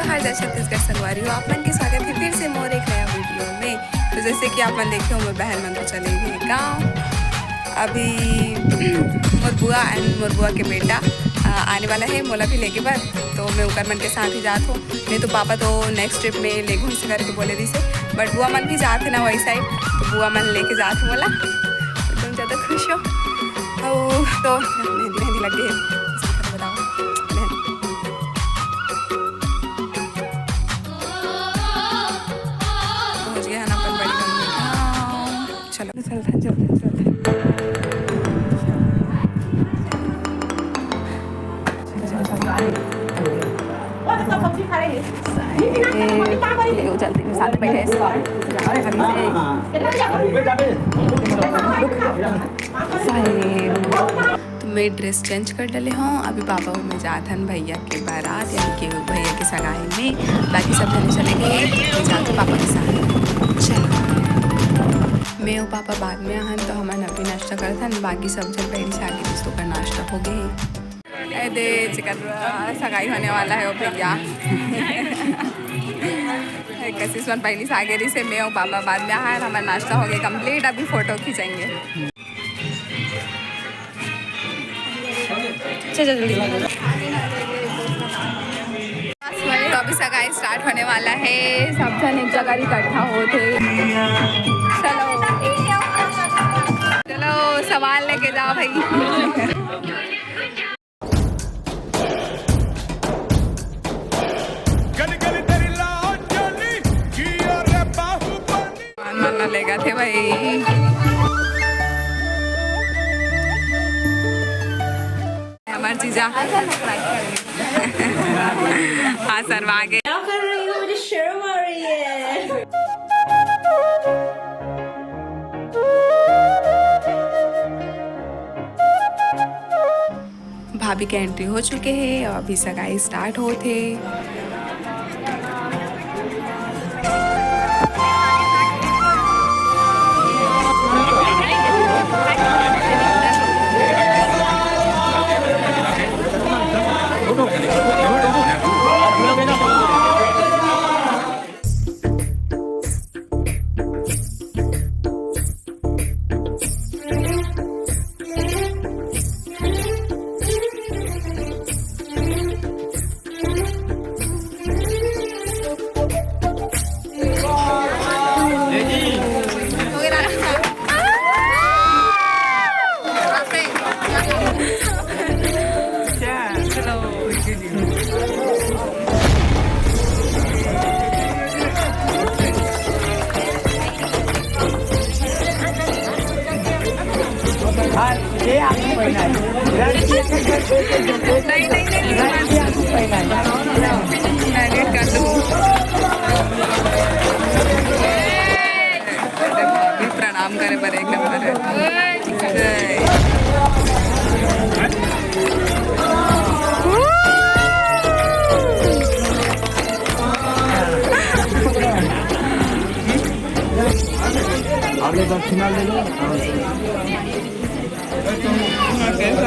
जय छत्तीसगढ़ संगवारी हो। आप मन के स्वागत है फिर से मोर एक नया वीडियो में। तो जैसे कि आप मन देखे हो, मैं बहन मन तो चले गए गाँव। अभी मोर बुआ एंड मोर बुआ के बेटा आने वाला है मोला भी लेके बर, तो मैं उकर मन के साथ ही जात हूँ। नहीं तो पापा तो नेक्स्ट ट्रिप में ले घूम से करके बोले दी से, बट बुआ मन भी जाते ना वही साइड, तो बुआ मन लेके जात हूँ मोला। तो तुम ज़्यादा खुश हो तो मेहंदी मेहंदी लग गई है। बताओ पहुँच गया है ना अपन बड़ी मम्मी गाँव। चलो चलते साथ बैठे तो मैं ड्रेस चेंज कर डाले हूँ। अभी पापा में जात हन भैया के बारात, यानी कि भैया के सगाई में। बाकी सब जने चले गए जाते पापा के साथ। चलो मैं और पापा बाद में आहन, तो हमारे अभी नाश्ता करते हैं। बाकी सब जन पहले से आगे दोस्तों का नाश्ता हो गए। दे चिकन सगाई होने वाला है वो भैया। कशिश मन पहली से आगे रही से, मैं और पापा बाद में आए। हमारा नाश्ता हो गया कंप्लीट। अभी फोटो खींचेंगे। तो अभी सगाई स्टार्ट होने वाला है। सब जन एक जगह इकट्ठा होते। चलो सवाल लेके जाओ भाई। लेगा थे भाई। हमारे जीजा हाँ सर आगे क्या कर रही हो, मुझे शर्म आ रही है। भाभी के एंट्री हो चुके हैं और अभी सगाई स्टार्ट होते। प्रणाम करे पर एक नंबर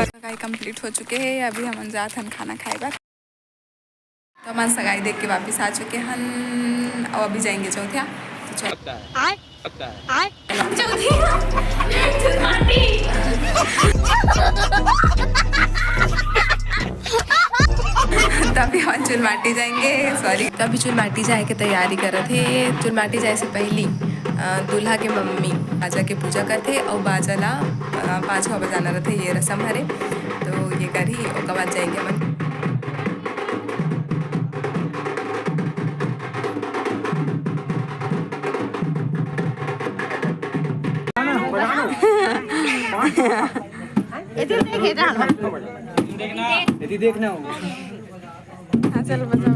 सगाई कंप्लीट हो चुके हैं। अभी हम जात हन खाना खाएगा। तो हम सगाई देख के वापस आ चुके हन और अभी जाएंगे चौथिया। तो अभी हम चुलमाटी जाएंगे। सॉरी, तो अभी चुलमाटी जाए के तैयारी कर रहे थे। चुलमाटी जाए से पहली दूल्हा के मम्मी बाजा के पूजा करते और बाजा ला 5-6 बजाना रहते। ये रस्म हरे, तो ये करी और बाद जाएंगे हम। देखना हाँ चलो बचा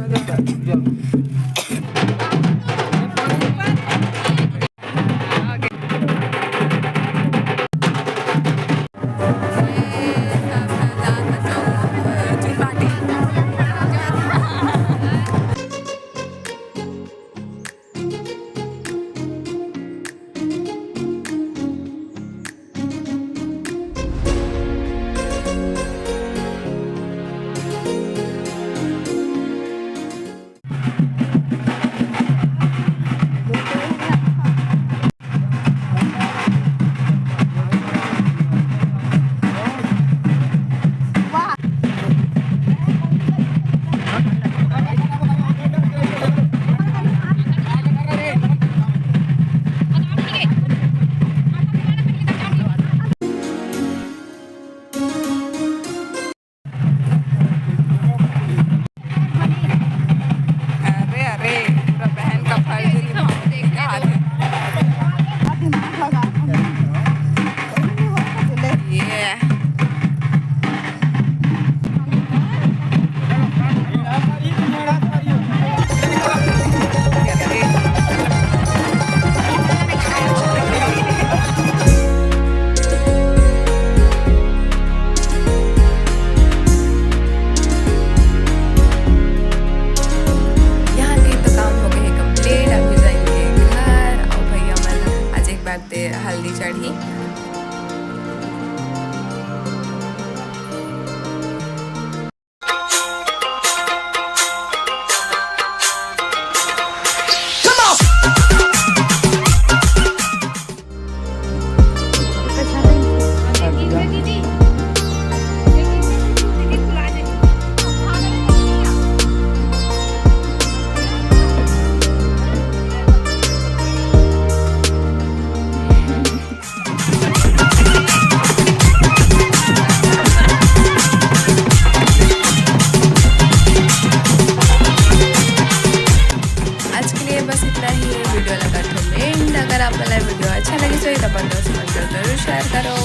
करो।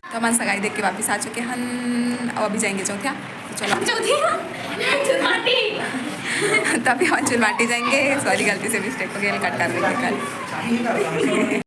तो हमारे सगाई देख के वापस आ चुके हैं, अब अभी जाएंगे चौथिया। तो चलो चौथिया तभी हम चुलवाटी जाएंगे। सॉरी गलती से मिस्टेक हो गया, कट कर रही थी कल।